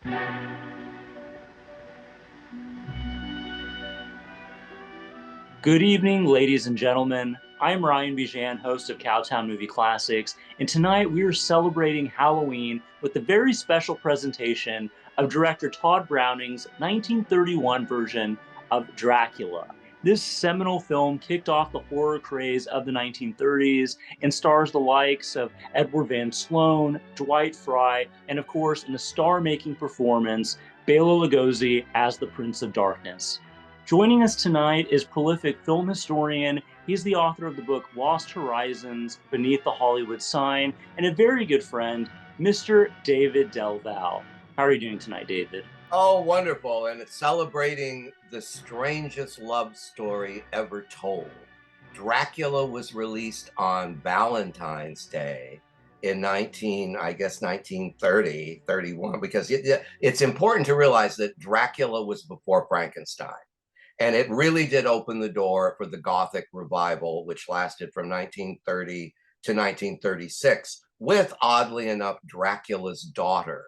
Good evening, ladies and gentlemen. I'm Ryan Bijan, host of Cowtown Movie Classics, and tonight we are celebrating Halloween with a very special presentation of director Todd Browning's 1931 version of Dracula. This seminal film kicked off the horror craze of the 1930s and stars the likes of Edward Van Sloan, Dwight Frye, and of course, in a star-making performance, Bela Lugosi as the Prince of Darkness. Joining us tonight is prolific film historian. He's the author of the book Lost Horizons, Beneath the Hollywood Sign, and a very good friend, Mr. David Del Valle. How are you doing tonight, David? Oh, wonderful. And it's celebrating the strangest love story ever told. Dracula was released on Valentine's Day in 1930, 31, because it's important to realize that Dracula was before Frankenstein. And it really did open the door for the Gothic revival, which lasted from 1930 to 1936, with, oddly enough, Dracula's daughter.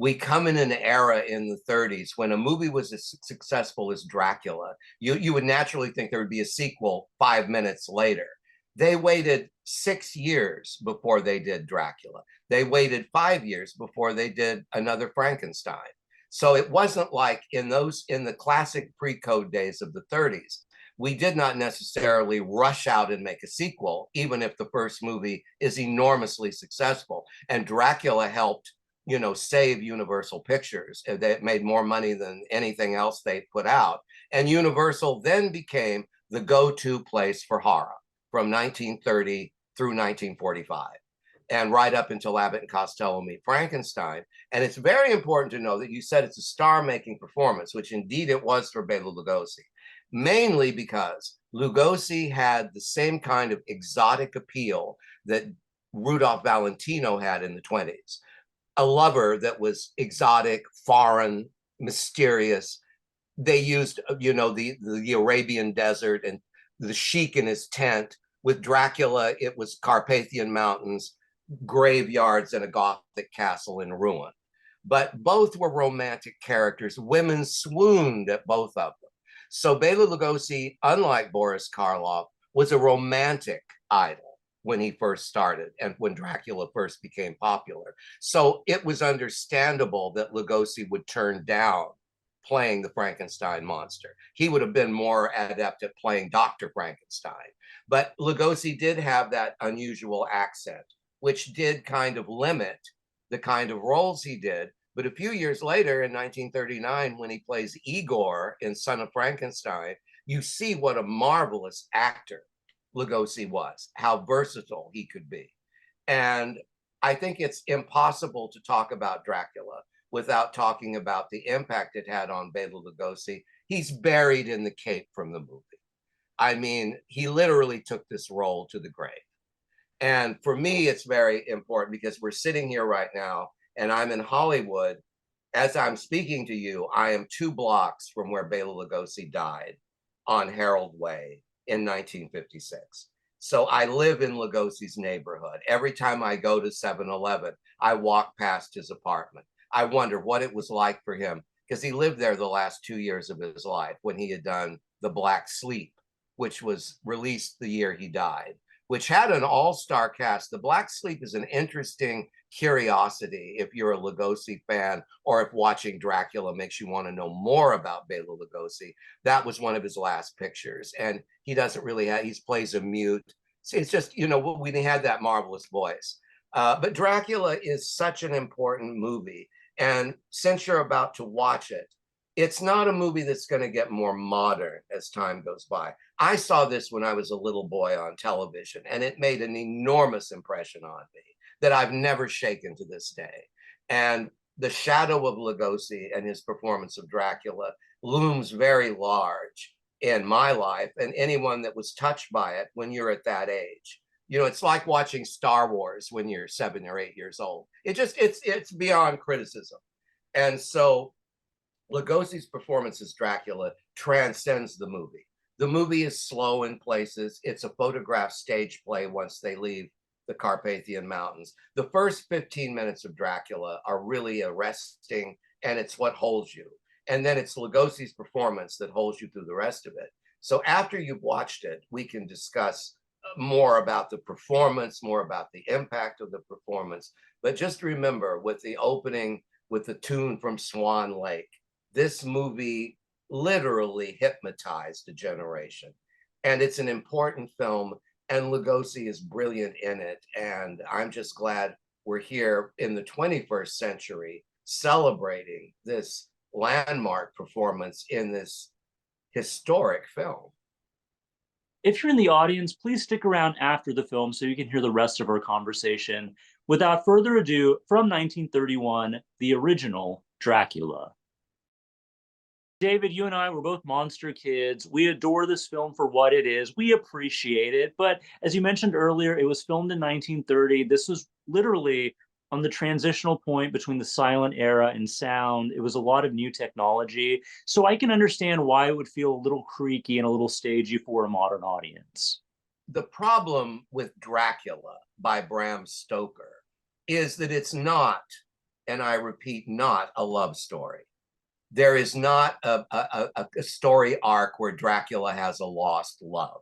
We come in an era in the 30s when a movie was as successful as Dracula. You would naturally think there would be a sequel 5 minutes later. They waited 6 years before they did Dracula. They waited 5 years before they did another Frankenstein. So it wasn't like in the classic pre-code days of the 30s, we did not necessarily rush out and make a sequel, even if the first movie is enormously successful. And Dracula helped, save Universal Pictures. They made more money than anything else they put out. And Universal then became the go-to place for horror from 1930 through 1945. And right up until Abbott and Costello Meet Frankenstein. And it's very important to know that you said it's a star-making performance, which indeed it was for Bela Lugosi, mainly because Lugosi had the same kind of exotic appeal that Rudolph Valentino had in the 20s. A lover that was exotic, foreign, mysterious. They used, the Arabian desert and the sheik in his tent. With Dracula, it was Carpathian Mountains, graveyards, and a Gothic castle in ruin. But both were romantic characters. Women swooned at both of them. So Bela Lugosi, unlike Boris Karloff, was a romantic idol when he first started and when Dracula first became popular. So it was understandable that Lugosi would turn down playing the Frankenstein monster. He would have been more adept at playing Dr. Frankenstein. But Lugosi did have that unusual accent, which did kind of limit the kind of roles he did. But a few years later, in 1939, when he plays Igor in Son of Frankenstein, you see what a marvelous actor Lugosi was, how versatile he could be. And I think it's impossible to talk about Dracula without talking about the impact it had on Bela Lugosi. He's buried in the cape from the movie. I mean, he literally took this role to the grave. And for me, it's very important because we're sitting here right now and I'm in Hollywood. As I'm speaking to you, I am 2 blocks from where Bela Lugosi died on Herald Way in 1956. So I live in Lugosi's neighborhood. Every time I go to 7-Eleven, I walk past his apartment. I wonder what it was like for him because he lived there the last 2 years of his life when he had done The Black Sleep, which was released the year he died, which had an all-star cast. The Black Sleep is an interesting curiosity if you're a Lugosi fan or if watching Dracula makes you want to know more about Bela Lugosi. That was one of his last pictures. And he doesn't really have, he plays a mute. It's just, when he had that marvelous voice. But Dracula is such an important movie. And since you're about to watch it, it's not a movie that's going to get more modern as time goes by. I saw this when I was a little boy on television, and it made an enormous impression on me that I've never shaken to this day. And the shadow of Lugosi and his performance of Dracula looms very large in my life and anyone that was touched by it when you're at that age. It's like watching Star Wars when you're 7 or 8 years old. It's beyond criticism. And so Lugosi's performance as Dracula transcends the movie. The movie is slow in places. It's a photographed stage play once they leave the Carpathian Mountains. The first 15 minutes of Dracula are really arresting and it's what holds you. And then it's Lugosi's performance that holds you through the rest of it. So after you've watched it, we can discuss more about the performance, more about the impact of the performance. But just remember, with the opening, with the tune from Swan Lake, this movie literally hypnotized a generation. And it's an important film, and Lugosi is brilliant in it. And I'm just glad we're here in the 21st century celebrating this landmark performance in this historic film. If you're in the audience, please stick around after the film so you can hear the rest of our conversation. Without further ado, from 1931, the original Dracula. David, you and I were both monster kids. We adore this film for what it is. We appreciate it. But as you mentioned earlier, it was filmed in 1930. This was literally on the transitional point between the silent era and sound. It was a lot of new technology. So I can understand why it would feel a little creaky and a little stagey for a modern audience. The problem with Dracula by Bram Stoker is that it's not, and I repeat, not a love story. There is not a story arc where Dracula has a lost love.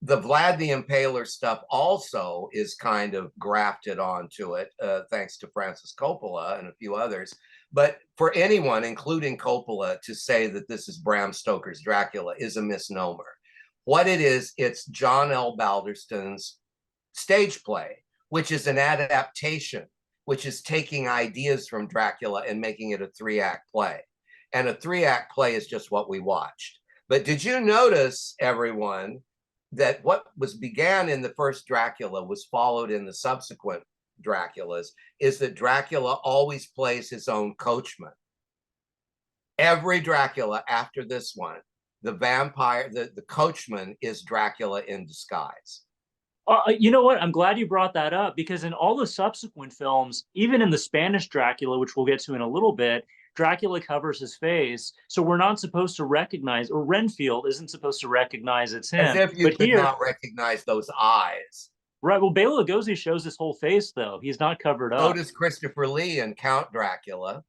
The Vlad the Impaler stuff also is kind of grafted onto it, thanks to Francis Coppola and a few others. But for anyone, including Coppola, to say that this is Bram Stoker's Dracula is a misnomer. What it is, it's John L. Balderston's stage play, which is an adaptation, which is taking ideas from Dracula and making it a 3-act play. And a 3-act play is just what we watched. But did you notice, everyone, that what was began in the first Dracula was followed in the subsequent Draculas, is that Dracula always plays his own coachman. Every Dracula after this one, the vampire, the coachman is Dracula in disguise. You know what? I'm glad you brought that up, because in all the subsequent films, even in the Spanish Dracula, which we'll get to in a little bit, Dracula covers his face. So we're not supposed to recognize, or Renfield isn't supposed to recognize it's him. As if you could not recognize those eyes. Right. Well, Bela Lugosi shows his whole face, though. He's not covered up. So does Christopher Lee in Count Dracula.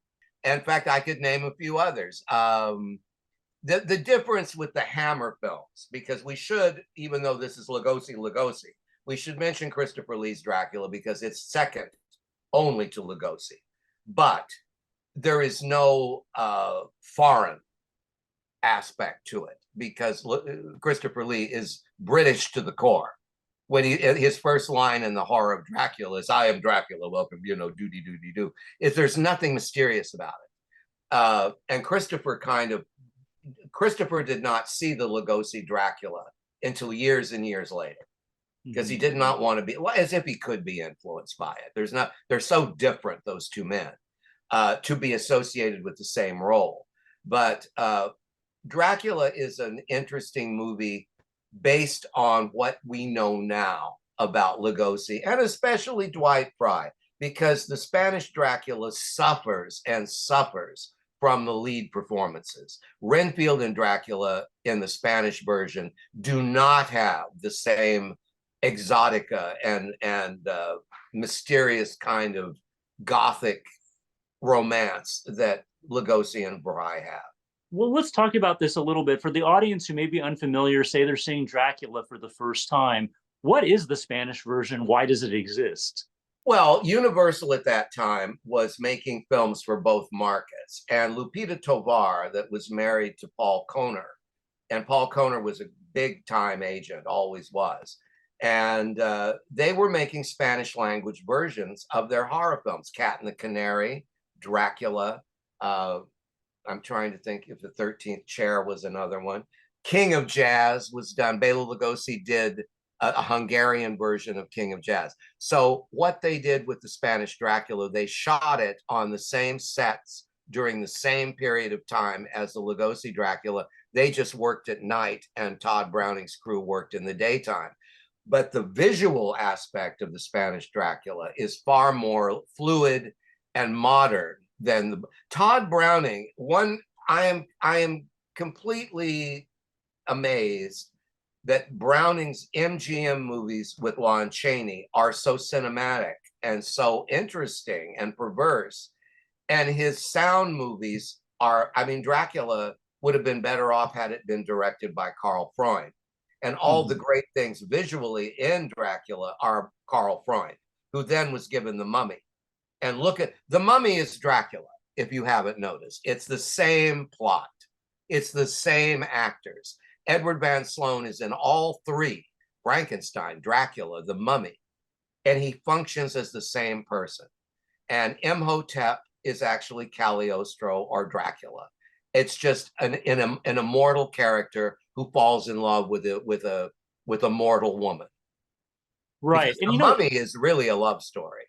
In fact, I could name a few others. The difference with the Hammer films, because we should, even though this is Lugosi, we should mention Christopher Lee's Dracula because it's second only to Lugosi. But there is no foreign aspect to it, because Christopher Lee is British to the core. When his first line in The Horror of Dracula is, "I am Dracula, welcome, doody doody do." There's nothing mysterious about it. And Christopher did not see the Lugosi Dracula until years and years later, because he did not want to be, well, as if he could be influenced by it. They're so different, those two men, to be associated with the same role. But Dracula is an interesting movie based on what we know now about Lugosi, and especially Dwight Frye, because the Spanish Dracula suffers and suffers from the lead performances. Renfield and Dracula in the Spanish version do not have the same exotica and mysterious kind of gothic romance that Lugosi and Frye have. Well, let's talk about this a little bit. For the audience who may be unfamiliar, say they're seeing Dracula for the first time, what is the Spanish version? Why does it exist? Well, Universal at that time was making films for both markets. And Lupita Tovar, that was married to Paul Kohner, and Paul Kohner was a big-time agent, always was. And they were making Spanish language versions of their horror films. Cat and the Canary, Dracula, I'm trying to think if the 13th Chair was another one. King of Jazz was done. Bela Lugosi did a Hungarian version of King of Jazz. So what they did with the Spanish Dracula, they shot it on the same sets during the same period of time as the Lugosi Dracula. They just worked at night, and Todd Browning's crew worked in the daytime. But the visual aspect of the Spanish Dracula is far more fluid and modern than Todd Browning. I am completely amazed that Browning's MGM movies with Lon Chaney are so cinematic and so interesting and perverse. And his sound movies are, I mean, Dracula would have been better off had it been directed by Karl Freund. And all the great things visually in Dracula are Karl Freund, who then was given The Mummy. And look at The Mummy is Dracula, if you haven't noticed. It's the same plot, it's the same actors. Edward Van Sloan is in all three: Frankenstein, Dracula, The Mummy, and he functions as the same person. And Imhotep is actually Cagliostro or Dracula. It's just an immortal character who falls in love with a mortal woman. Right. Because And The Mummy is really a love story.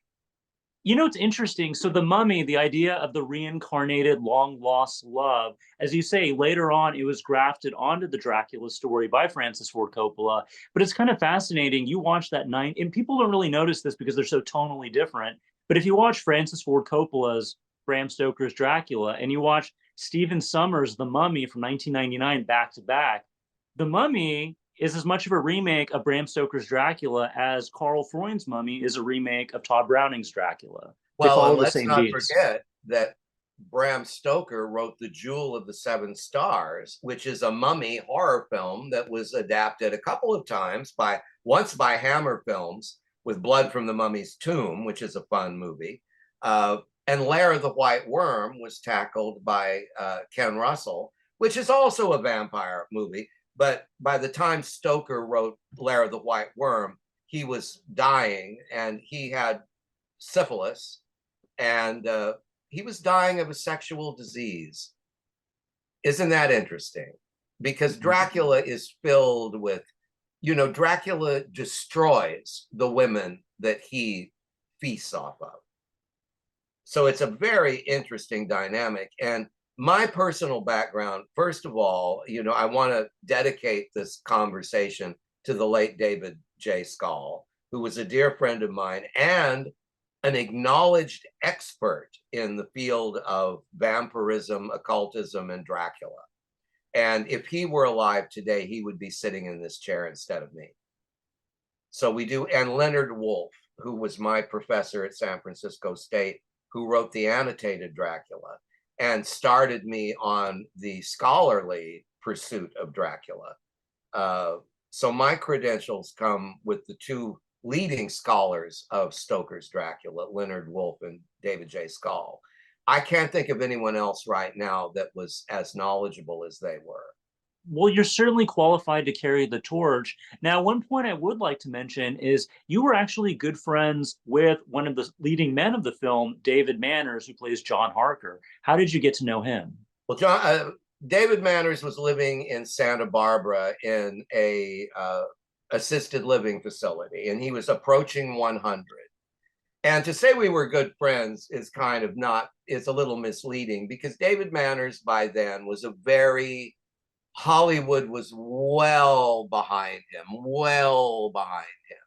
it's interesting. So the mummy, the idea of the reincarnated long lost love, as you say, later on it was grafted onto the Dracula story by Francis Ford Coppola. But it's kind of fascinating. You watch that night, and people don't really notice this because they're so tonally different. But if you watch Francis Ford Coppola's Bram Stoker's Dracula and you watch Stephen Sommers' The Mummy from 1999 back to back, The Mummy is as much of a remake of Bram Stoker's Dracula as Karl Freund's Mummy is a remake of Todd Browning's Dracula. They Well, follow and the let's same not beats. forget that Bram Stoker wrote The Jewel of the Seven Stars, which is a mummy horror film that was adapted a couple of times once by Hammer Films with Blood from the Mummy's Tomb, which is a fun movie. And Lair of the White Worm was tackled by Ken Russell, which is also a vampire movie. But by the time Stoker wrote Lair of the White Worm, he was dying and he had syphilis, and he was dying of a sexual disease. Isn't that interesting? Because Dracula is filled with, Dracula destroys the women that he feasts off of. So it's a very interesting dynamic. And my personal background, first of all, I want to dedicate this conversation to the late David J. Skal, who was a dear friend of mine and an acknowledged expert in the field of vampirism, occultism, and Dracula. And if he were alive today, he would be sitting in this chair instead of me. So we do, and Leonard Wolf, who was my professor at San Francisco State, who wrote the annotated Dracula and started me on the scholarly pursuit of Dracula. So my credentials come with the two leading scholars of Stoker's Dracula, Leonard Wolf and David J. Skal. I can't think of anyone else right now that was as knowledgeable as they were. Well, you're certainly qualified to carry the torch. Now, one point I would like to mention is you were actually good friends with one of the leading men of the film, David Manners, who plays John Harker. How did you get to know him? Well, David Manners was living in Santa Barbara in a assisted living facility, and he was approaching 100. And to say we were good friends is kind of not, it's a little misleading, because David Manners by then was Hollywood was well behind him, well behind him.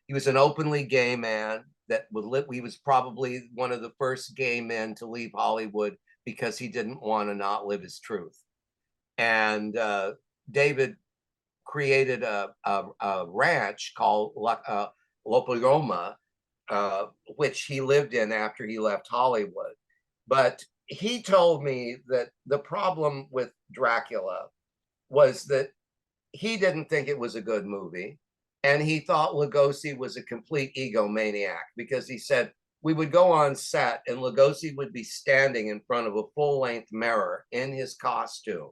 He was an openly gay man he was probably one of the first gay men to leave Hollywood because he didn't want to not live his truth. And David created a ranch called Lopaloma, which he lived in after he left Hollywood. But he told me that the problem with Dracula was that he didn't think it was a good movie. And he thought Lugosi was a complete egomaniac, because he said we would go on set and Lugosi would be standing in front of a full-length mirror in his costume,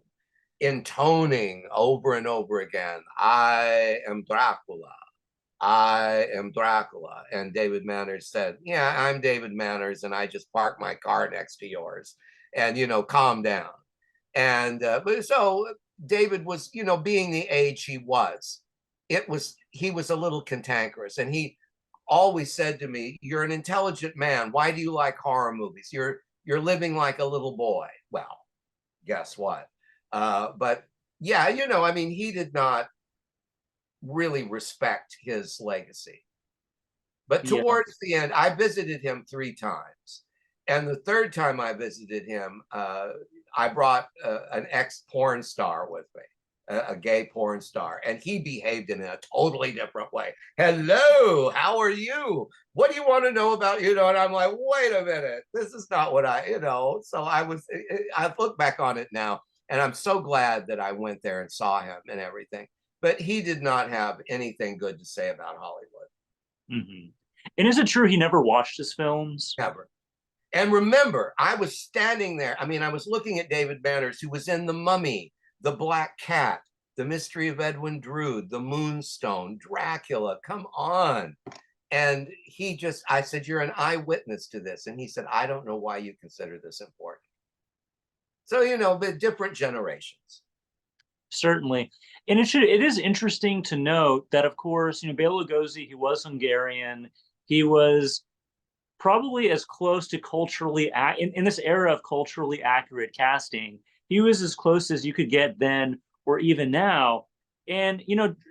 intoning over and over again, "I am Dracula. I am Dracula." And David Manners said, "Yeah, I'm David Manners, and I just parked my car next to yours. And, calm down." And so David was, being the age he was, he was a little cantankerous. And he always said to me, "You're an intelligent man. Why do you like horror movies? You're living like a little boy." Well, guess what? But yeah, I mean, he did not really respect his legacy. But Yeah. towards the end, I visited him 3 times. And the third time I visited him, I brought an ex-porn star with me. a gay porn star, and he behaved in a totally different way. Hello, how are you? What do you want to know about, and I'm like, wait a minute, this is not what so I look back on it now, and I'm so glad that I went there and saw him and everything. But he did not have anything good to say about Hollywood. Mm-hmm. And is it true he never watched his films? Never. And remember, I was standing there. I mean, I was looking at David Manners, who was in The Mummy, The Black Cat, The Mystery of Edwin Drood, The Moonstone, Dracula. Come on. And I said, you're an eyewitness to this. And he said, I don't know why you consider this important. So, but different generations. Certainly. And it is interesting to note that, of course, Bela Lugosi, he was Hungarian. He was probably as close to in this era of culturally accurate casting, he was as close as you could get then or even now. And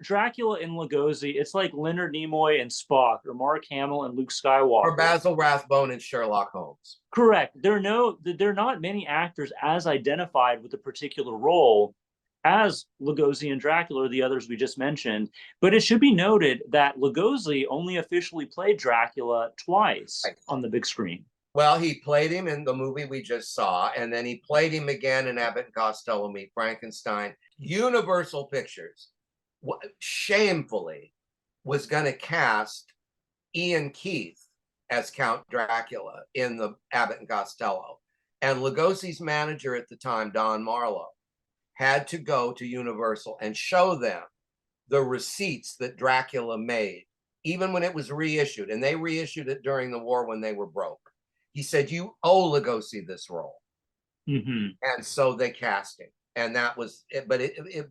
Dracula and Lugosi, it's like Leonard Nimoy and Spock, or Mark Hamill and Luke Skywalker, or Basil Rathbone and Sherlock Holmes. Correct. There are not many actors as identified with a particular role as Lugosi and Dracula, or the others we just mentioned. But it should be noted that Lugosi only officially played Dracula twice on the big screen. Well, he played him in the movie we just saw, and then he played him again in Abbott and Costello Meet Frankenstein. Universal Pictures, shamefully, was going to cast Ian Keith as Count Dracula in the Abbott and Costello. And Lugosi's manager at the time, Don Marlowe, had to go to Universal and show them the receipts that Dracula made, even when it was reissued. And they reissued it during the war when they were broke. He said, you owe Lugosi this role. Mm-hmm. And so they cast him. And that was it, but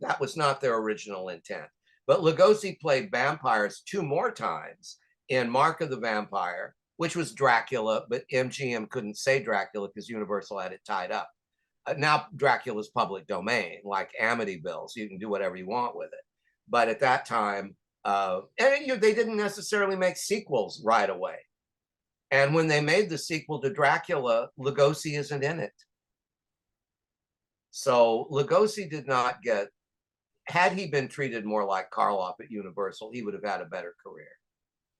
that was not their original intent. But Lugosi played vampires 2 more times in Mark of the Vampire, which was Dracula, but MGM couldn't say Dracula because Universal had it tied up. Now Dracula's public domain, like Amityville, so you can do whatever you want with it. But at that time, they didn't necessarily make sequels right away. And when they made the sequel to Dracula, Lugosi isn't in it. So Lugosi did not get, had he been treated more like Karloff at Universal, he would have had a better career.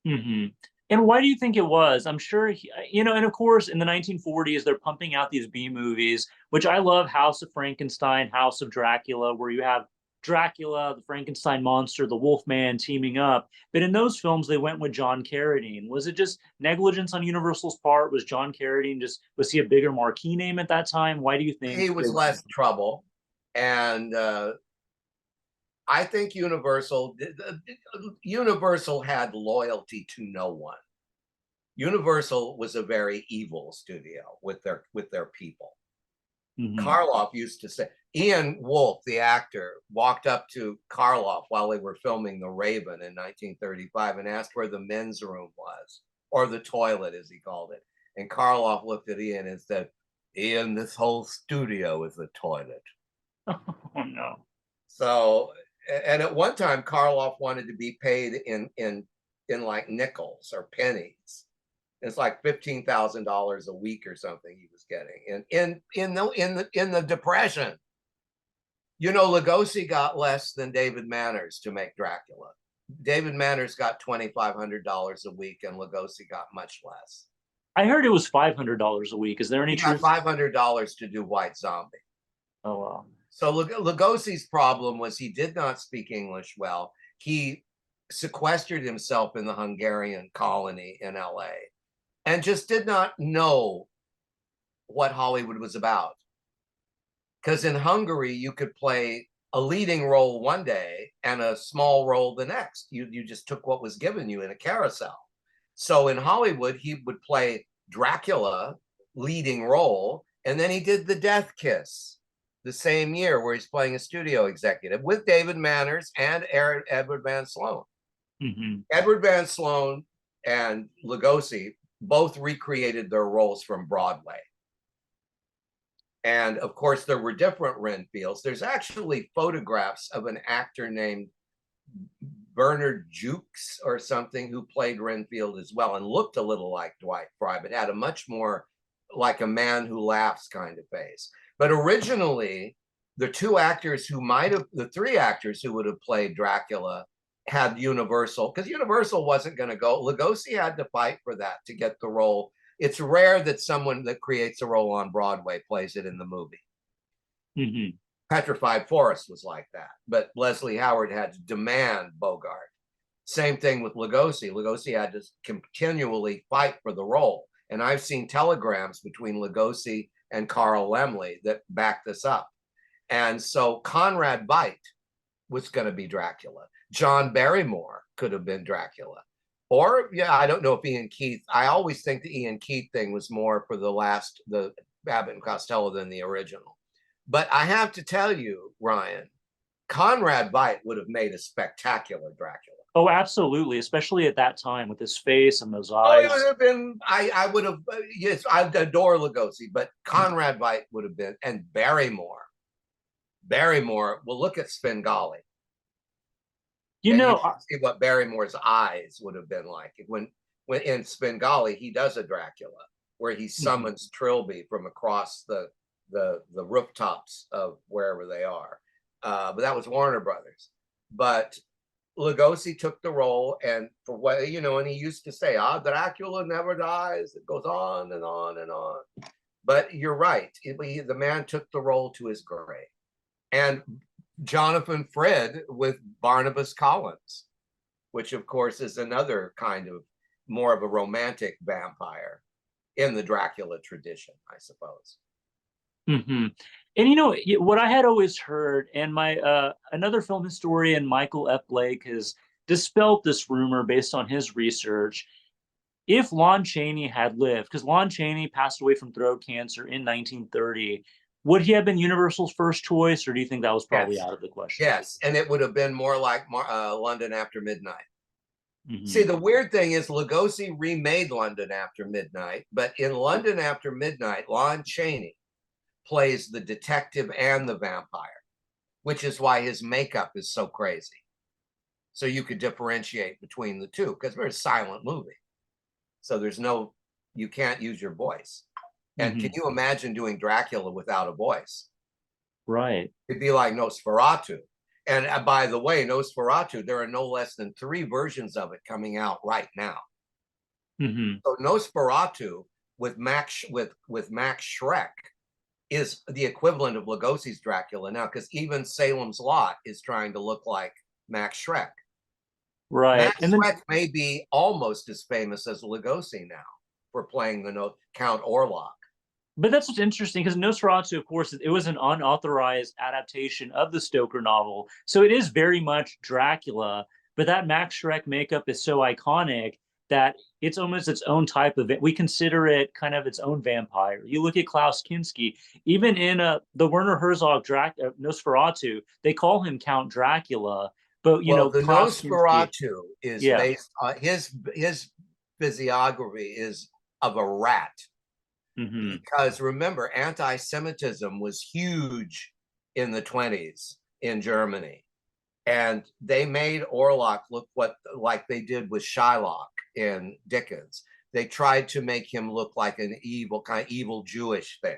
Mm-hmm. And why do you think it was? I'm sure, and of course, in the 1940s, they're pumping out these B movies, which I love: House of Frankenstein, House of Dracula, where you have Dracula, the Frankenstein monster, the Wolfman teaming up. But in those films, they went with John Carradine. Was it just negligence on Universal's part? Was John Carradine was he a bigger marquee name at that time? Why do you think? He was less trouble. And I think Universal had loyalty to no one. Universal was a very evil studio with their people. Mm-hmm. Karloff used to say, Ian Wolfe, the actor, walked up to Karloff while they were filming The Raven in 1935 and asked where the men's room was, or the toilet, as he called it. And Karloff looked at Ian and said, Ian, this whole studio is a toilet. Oh, no. So, and at one time, Karloff wanted to be paid in like nickels or pennies. It's like $15,000 a week or something he was getting. And in the Depression, Lugosi got less than David Manners to make Dracula. David Manners got $2,500 a week, and Lugosi got much less. I heard it was $500 a week. Is there any truth? $500 to do White Zombie. Oh, wow. So Lugosi's problem was he did not speak English well. He sequestered himself in the Hungarian colony in LA and just did not know what Hollywood was about. Because in Hungary, you could play a leading role one day and a small role the next. You just took what was given you in a carousel. So in Hollywood, he would play Dracula, leading role, and then he did The Death Kiss the same year, where he's playing a studio executive with David Manners and Edward Van Sloan. Mm-hmm. Edward Van Sloan and Lugosi both recreated their roles from Broadway. And of course, there were different Renfields. There's actually photographs of an actor named Bernard Jukes or something who played Renfield as well and looked a little like Dwight Fry, but had a much more like a man who laughs kind of face. But originally, the two actors who might have, the three actors who would have played Dracula had Universal, because Universal wasn't going to go. Lugosi had to fight for that to get the role. It's rare that someone that creates a role on Broadway plays it in the movie. Mm-hmm. Petrified Forest was like that, but Leslie Howard had to demand Bogart. Same thing with Lugosi. Lugosi had to continually fight for the role. And I've seen telegrams between Lugosi and Carl Laemmle that back this up. And so Conrad Veidt was going to be Dracula. John Barrymore could have been Dracula. Or, yeah, I don't know if Ian Keith, I always think the Ian Keith thing was more for the Abbott and Costello than the original. But I have to tell you, Ryan, Conrad Veidt would have made a spectacular Dracula. Oh, absolutely, especially at that time with his face and those Oh, it eyes. would have been, I would have, yes, I adore Lugosi, but Conrad Veidt would have been, and Barrymore, well, look at Svengali. You And you know, can see what Barrymore's eyes would have been like. When in Svengali, he does a Dracula, where he summons Trilby from across the rooftops of wherever they are. But that was Warner Brothers. But Lugosi took the role, and for what, and he used to say, Dracula never dies. It goes on and on and on. But you're right. The man took the role to his grave. And Jonathan Frid with Barnabas Collins, which of course is another kind of more of a romantic vampire in the Dracula tradition, I suppose. Mm-hmm. And what I had always heard, and my another film historian, Michael F. Blake, has dispelled this rumor based on his research. If Lon Chaney had lived, because Lon Chaney passed away from throat cancer in 1930, would he have been Universal's first choice, or do you think that was probably out of the question? Yes, and it would have been more like London After Midnight. Mm-hmm. See, the weird thing is Lugosi remade London After Midnight, but in London After Midnight, Lon Chaney plays the detective and the vampire, which is why his makeup is so crazy. So you could differentiate between the two, because we're a silent movie. So you can't use your voice. And can you imagine doing Dracula without a voice? Right. It'd be like Nosferatu. And by the way, Nosferatu, there are no less than 3 versions of it coming out right now. So Nosferatu with Max Schreck is the equivalent of Lugosi's Dracula now, because even Salem's Lot is trying to look like Max Schreck. Right. Max And then Schreck may be almost as famous as Lugosi now for playing the Count Orlok. But that's what's interesting, because Nosferatu, of course, it was an unauthorized adaptation of the Stoker novel. So it is very much Dracula, but that Max Schreck makeup is so iconic that it's almost its own type of it. We consider it kind of its own vampire. You look at Klaus Kinski, even in the Werner Herzog Nosferatu, they call him Count Dracula. But the Klaus Nosferatu Kinski, is based on his physiography is of a rat. Because remember, anti-Semitism was huge in the 1920s in Germany. And they made Orlok look like they did with Shylock in Dickens. They tried to make him look like an evil Jewish thing.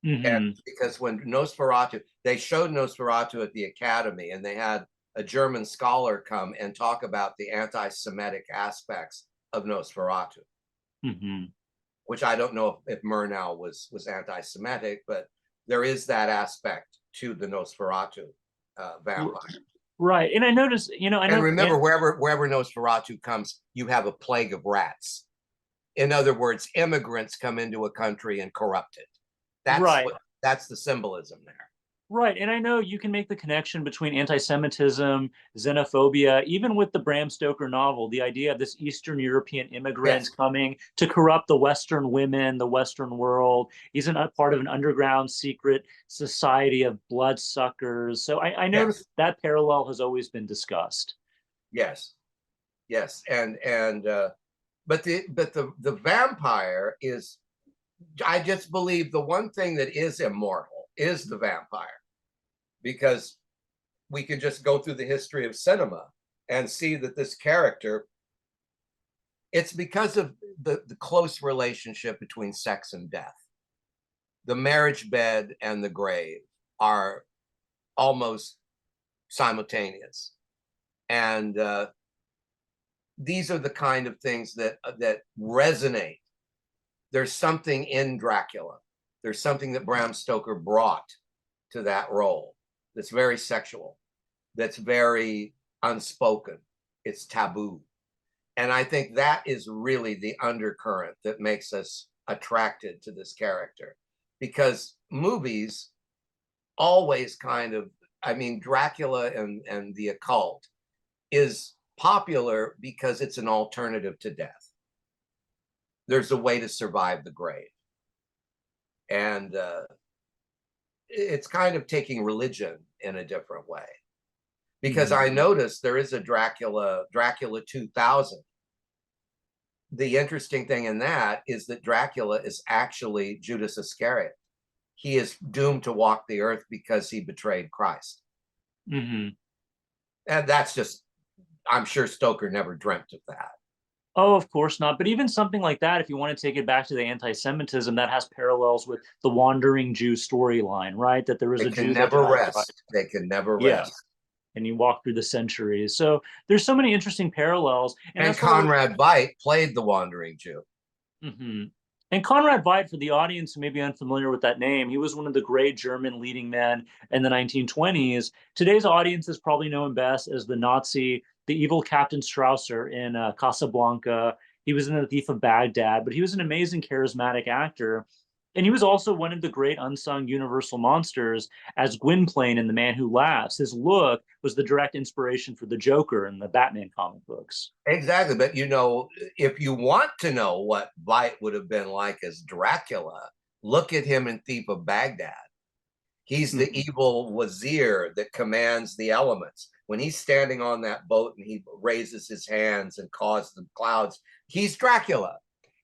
And because when they showed Nosferatu at the Academy, and they had a German scholar come and talk about the anti-Semitic aspects of Nosferatu. Which I don't know if Murnau was anti-Semitic, but there is that aspect to the Nosferatu vampire. Right. And I noticed, and remember, wherever Nosferatu comes, you have a plague of rats. In other words, immigrants come into a country and corrupt it. That's the symbolism there. Right. And I know you can make the connection between anti-Semitism, xenophobia, even with the Bram Stoker novel, the idea of this Eastern European immigrant coming to corrupt the Western women, the Western world. He's a part of an underground secret society of bloodsuckers. So I noticed that parallel has always been discussed. Yes. But the vampire is, I just believe the one thing that is immortal is the vampire. Because we can just go through the history of cinema and see that this character, it's because of the close relationship between sex and death. The marriage bed and the grave are almost simultaneous. And these are the kind of things that resonate. There's something in Dracula. There's something that Bram Stoker brought to that role that's very sexual, that's very unspoken. It's taboo. And I think that is really the undercurrent that makes us attracted to this character, because movies always kind of, I mean, Dracula and the occult is popular because it's an alternative to death. There's a way to survive the grave. And it's kind of taking religion in a different way. Because I noticed there is a Dracula 2000. The interesting thing in that is that Dracula is actually Judas Iscariot. He is doomed to walk the earth because he betrayed Christ. And that's just, I'm sure Stoker never dreamt of that. Oh, of course not. But even something like that, if you want to take it back to the anti-Semitism, that has parallels with the wandering Jew storyline, right? That there was a Jew that never rest. They can never rest. And you walk through the centuries. So there's so many interesting parallels. And Conrad Veidt played the wandering Jew. And Conrad Veidt, for the audience who may be unfamiliar with that name, he was one of the great German leading men in the 1920s. Today's audiences probably know him best as the Nazi, the evil Captain Strausser in Casablanca. He was in The Thief of Baghdad, but he was an amazing, charismatic actor. And he was also one of the great unsung universal monsters as Gwynplaine in The Man Who Laughs. His look was the direct inspiration for the Joker in the Batman comic books. Exactly. But, you know, if you want to know what Veidt would have been like as Dracula, look at him in Thief of Baghdad. He's the evil wazir that commands the elements. When he's standing on that boat and he raises his hands and causes the clouds, he's Dracula.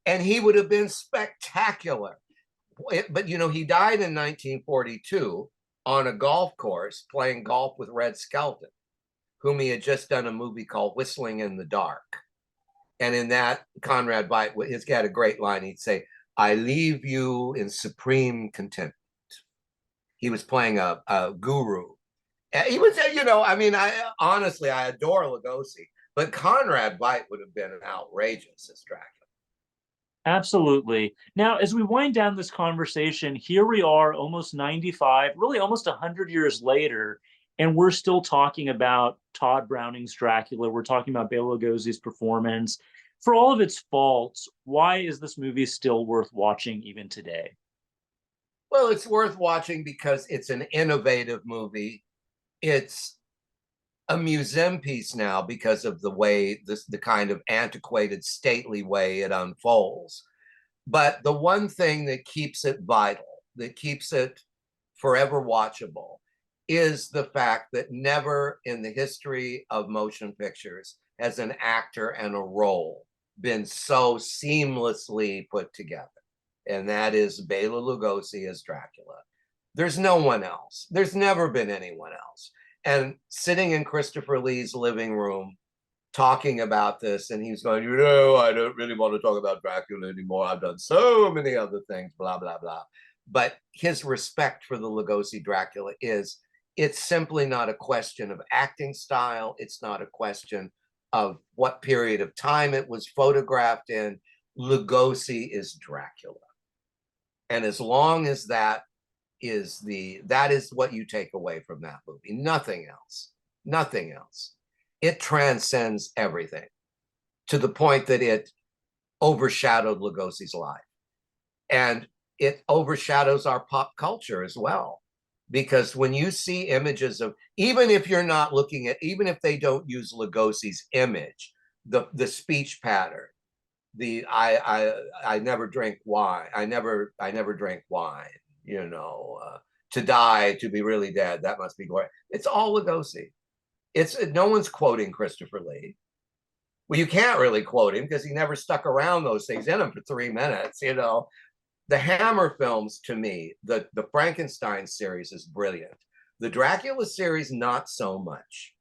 And he would have been spectacular. But, you know, he died in 1942 on a golf course playing golf with Red Skelton, whom he had just done a movie called Whistling in the Dark. And in that, Conrad Veidt, he's got a great line. He'd say, "I leave you in supreme contentment." He was playing a guru. He was, you know, I mean, honestly, I adore Lugosi, but Conrad Veidt would have been outrageous as Dracula. Absolutely. Now, as we wind down this conversation, here we are almost 95, really almost 100 years later, and we're still talking about Todd Browning's Dracula. We're talking about Bela Lugosi's performance. For all of its faults, why is this movie still worth watching even today? Well, it's worth watching because it's an innovative movie. It's a museum piece now because of the way the kind of antiquated, stately way it unfolds. But the one thing that keeps it vital, that keeps it forever watchable, is the fact that never in the history of motion pictures has an actor and a role been so seamlessly put together. And that is Bela Lugosi as Dracula. There's no one else. There's never been anyone else. And sitting in Christopher Lee's living room talking about this, and he's going, you know, I don't really want to talk about Dracula anymore. I've done so many other things, blah, blah, blah. But his respect for the Lugosi Dracula is, it's simply not a question of acting style. It's not a question of what period of time it was photographed in. Lugosi is Dracula. And as long as that is what you take away from that movie, nothing else, nothing else. It transcends everything to the point that it overshadowed Lugosi's life. And it overshadows our pop culture as well. Because when you see images of, even if you're not looking at, even if they don't use Lugosi's image, the speech pattern, I never drink wine. I never drank wine, you know, to die, to be really dead. That must be glory. It's all Lugosi. No one's quoting Christopher Lee. Well, you can't really quote him because he never stuck around those things in him for 3 minutes, you know. The Hammer films, to me, the Frankenstein series is brilliant. The Dracula series, not so much.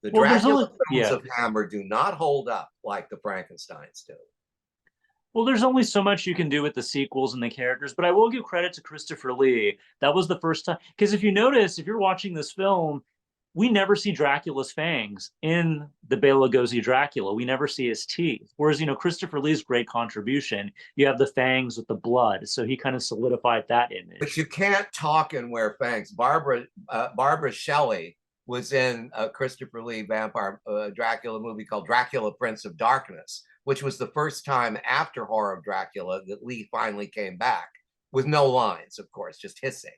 The Dracula films of Hammer do not hold up like the Frankensteins do. Well, there's only so much you can do with the sequels and the characters, but I will give credit to Christopher Lee. That was the first time, because if you notice, if you're watching this film, we never see Dracula's fangs in the Bela Lugosi Dracula. We never see his teeth. Whereas, Christopher Lee's great contribution, you have the fangs with the blood, so he kind of solidified that But image. you can't talk and wear fangs. Barbara Shelley was in a Christopher Lee vampire Dracula movie called Dracula, Prince of Darkness, which was the first time after Horror of Dracula that Lee finally came back with no lines, of course, just hissing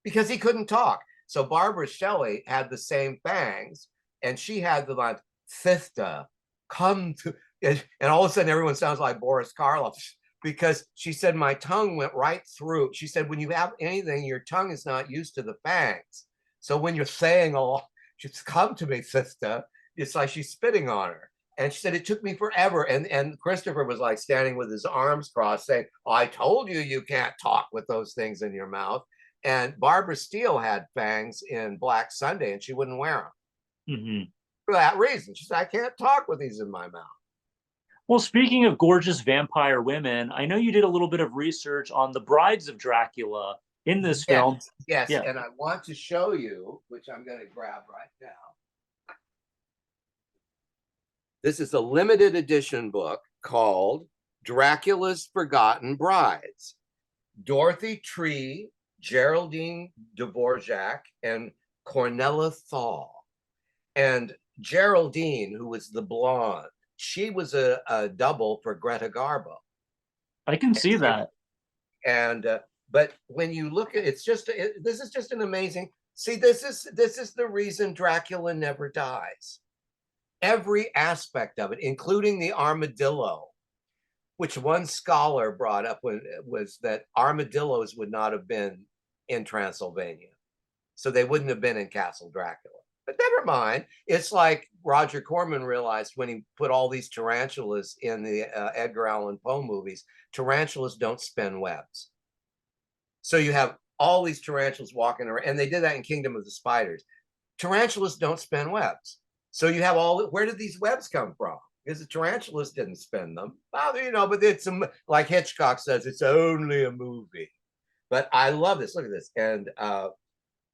because he couldn't talk. So Barbara Shelley had the same fangs, and she had the line, "Sister, come to," and all of a sudden everyone sounds like Boris Karloff because she said my tongue went right through. She said when you have anything, your tongue is not used to the fangs. So when you're saying, "Oh, just come to me, sister," it's like she's spitting on her. And she said it took me forever. And Christopher was like standing with his arms crossed, saying, "Oh, I told you you can't talk with those things in your mouth." And Barbara Steele had fangs in Black Sunday, and she wouldn't wear them Hmm. for that reason. She said, "I can't talk with these in my mouth." Well, speaking of gorgeous vampire women, I know you did a little bit of research on the brides of Dracula in this Yes, film. yes. Yeah. And I want to show you, which I'm going to grab right now. This is a limited edition book called Dracula's Forgotten Brides. Dorothy Tree, Geraldine Dvorak, and Cornella Thaw. And Geraldine, who was the blonde, she was a double for Greta Garbo. I can see that. And but when you look at it's just this is just an amazing. See, this is the reason Dracula never dies. Every aspect of it, including the armadillo, which one scholar brought up was that armadillos would not have been in Transylvania. So they wouldn't have been in Castle Dracula. But never mind. It's like Roger Corman realized when he put all these tarantulas in the Edgar Allan Poe movies, tarantulas don't spin webs. So you have all these tarantulas walking around, and they did that in Kingdom of the Spiders. Tarantulas don't spin webs. So you have where did these webs come from? Because the tarantulas didn't spin them. Well, but it's like Hitchcock says, it's only a movie. But I love this. Look at this. And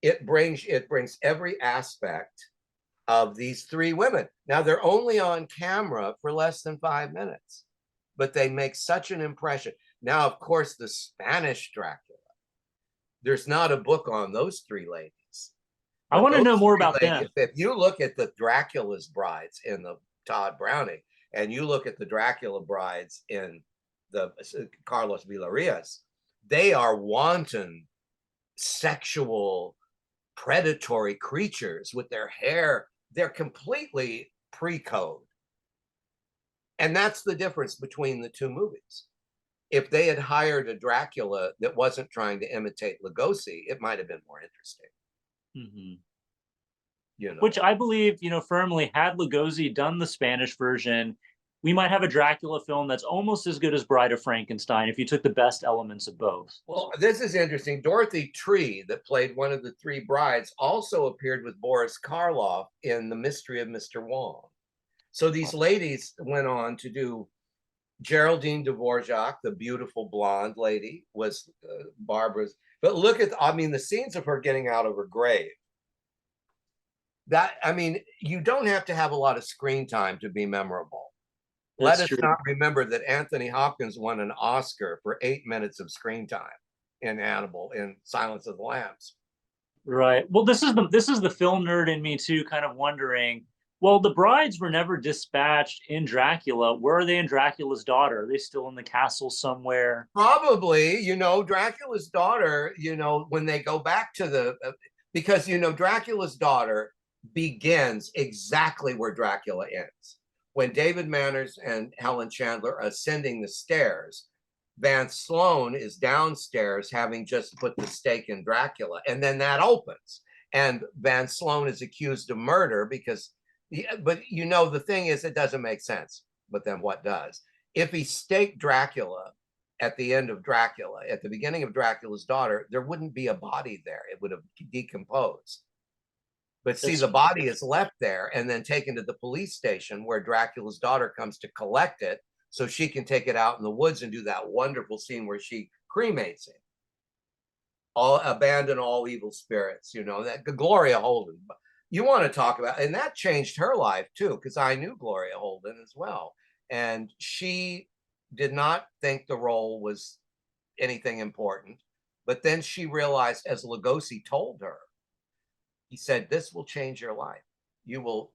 it brings every aspect of these three women. Now they're only on camera for less than 5 minutes, but they make such an impression. Now, of course, the Spanish Dracula, there's not a book on those three ladies. I But want to those know more three about them. ladies, if you look at the Dracula's brides in the Todd Browning, and you look at the Dracula brides in the Carlos Villarreal's, they are wanton, sexual, predatory creatures with their hair. They're completely pre-code. And that's the difference between the two movies. If they had hired a Dracula that wasn't trying to imitate Lugosi, it might have been more interesting. Hmm. You know. Which I believe, firmly, had Lugosi done the Spanish version, we might have a Dracula film that's almost as good as Bride of Frankenstein if you took the best elements of both. Well, this is interesting. Dorothy Tree, that played one of the three brides, also appeared with Boris Karloff in The Mystery of Mr. Wong. So these ladies went on to do Geraldine Dvorak, the beautiful blonde lady, was Barbara's. But look at, the scenes of her getting out of her grave. You don't have to have a lot of screen time to be memorable. Let That's us true. not remember that Anthony Hopkins won an Oscar for 8 minutes of screen time in Hannibal, in Silence of the Lambs. Right. Well, this is the film nerd in me too, kind of wondering. Well, the brides were never dispatched in Dracula. Where are they in Dracula's daughter? Are they still in the castle somewhere? Probably, Dracula's daughter, when they go back to because, Dracula's daughter begins exactly where Dracula ends. When David Manners and Helen Chandler are ascending the stairs, Van Sloan is downstairs having just put the stake in Dracula. And then that opens. And Van Sloan is accused of murder because, but the thing is, it doesn't make sense. But then what does? If he staked Dracula at the end of Dracula, at the beginning of Dracula's daughter, there wouldn't be a body there. It would have decomposed. But see, That's the body is left there and then taken to the police station where Dracula's daughter comes to collect it so she can take it out in the woods and do that wonderful scene where she cremates him. All abandon all evil spirits, that Gloria Holden. You want to talk about, and that changed her life too, because I knew Gloria Holden as well. And she did not think the role was anything important. But then she realized, as Lugosi told her, he said, this will change your life. You will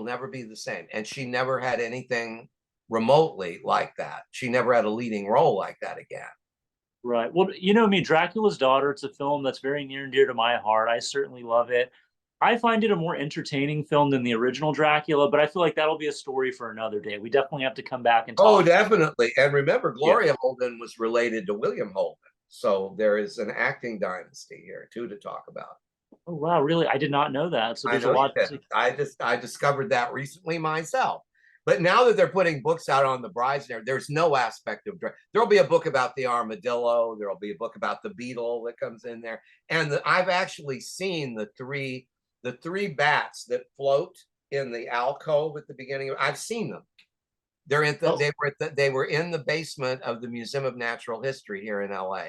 never be the same. And she never had anything remotely like that. She never had a leading role like that again. Right. Well, you know me, Dracula's Daughter, it's a film that's very near and dear to my heart. I certainly love it. I find it a more entertaining film than the original Dracula, but I feel like that'll be a story for another day. We definitely have to come back and Oh, talk. definitely. And remember, Yeah. Gloria Holden was related to William Holden. So there is an acting dynasty here too to talk about. Oh wow, really? I did not know that. So I there's a know you lot did. to. I discovered that recently myself. But now that they're putting books out on the brides, there's no aspect of there'll be a book about the armadillo. There'll be a book about the beetle that comes in there, and I've actually seen the three bats that float in the alcove at the beginning. I've seen them. Oh, They were in the basement of the Museum of Natural History here in LA,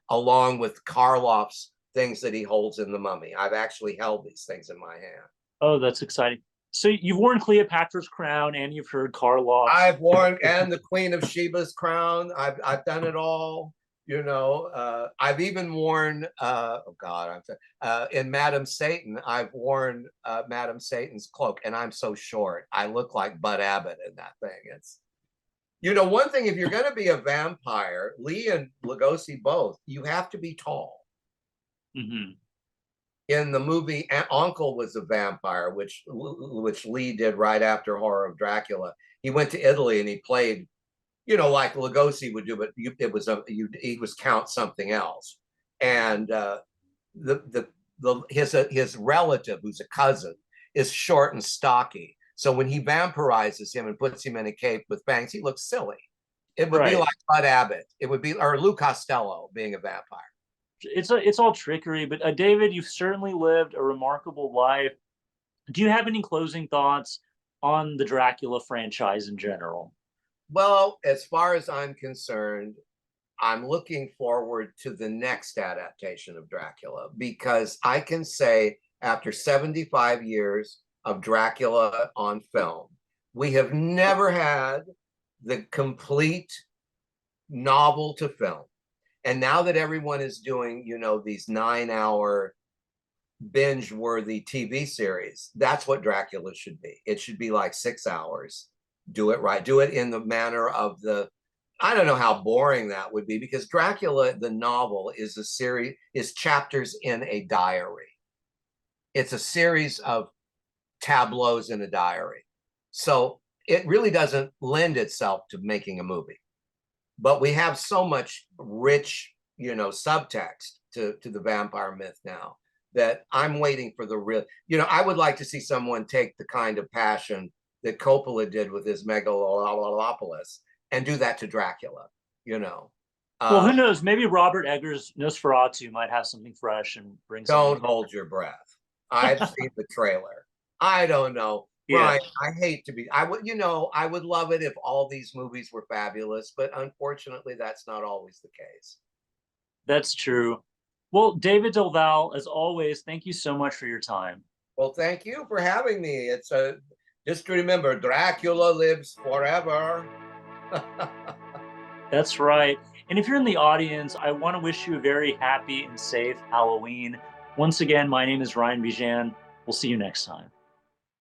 along with Karloff's things that he holds in the mummy. I've actually held these things in my hand. oh, that's exciting. So you've worn Cleopatra's crown and you've heard Karloff's. I've worn and the Queen of Sheba's crown. I've done it all. I've even worn. Oh God, in Madam Satan. I've worn Madam Satan's cloak, and I'm so short. I look like Bud Abbott in that thing. It's one thing. If you're going to be a vampire, Lee and Lugosi both, you have to be tall. Mm-hmm. In the movie, Uncle was a vampire, which Lee did right after Horror of Dracula. He went to Italy and he played, like Lugosi would do, but he was Count something else. And his relative, who's a cousin, is short and stocky. So when he vampirizes him and puts him in a cape with fangs, he looks silly. It would be like Bud Abbott. It would be, or Lou Costello being a vampire. It's all trickery, but David, you've certainly lived a remarkable life. Do you have any closing thoughts on the Dracula franchise in general? Well, as far as I'm concerned, I'm looking forward to the next adaptation of Dracula, because I can say after 75 years of Dracula on film, we have never had the complete novel to film. And now that everyone is doing, these 9-hour binge-worthy TV series, that's what Dracula should be. It should be like 6 hours. Do it right. Do it in the manner of I don't know how boring that would be, because Dracula, the novel, is chapters in a diary. It's a series of tableaus in a diary. So it really doesn't lend itself to making a movie. But we have so much rich, subtext to the vampire myth now, that I'm waiting for the real, I would like to see someone take the kind of passion that Coppola did with his Megalopolis and do that to Dracula, Well, who knows? Maybe Robert Eggers' Nosferatu might have something fresh and bring Don't something. hold your breath. I've seen the trailer. I don't know. Yeah. Right. I hate to be, I would love it if all these movies were fabulous, but unfortunately, that's not always the case. That's true. Well, David Del Valle, as always, thank you so much for your time. Well, thank you for having me. Just remember, Dracula lives forever. That's right. And if you're in the audience, I want to wish you a very happy and safe Halloween. Once again, my name is Ryan Bijan. We'll see you next time.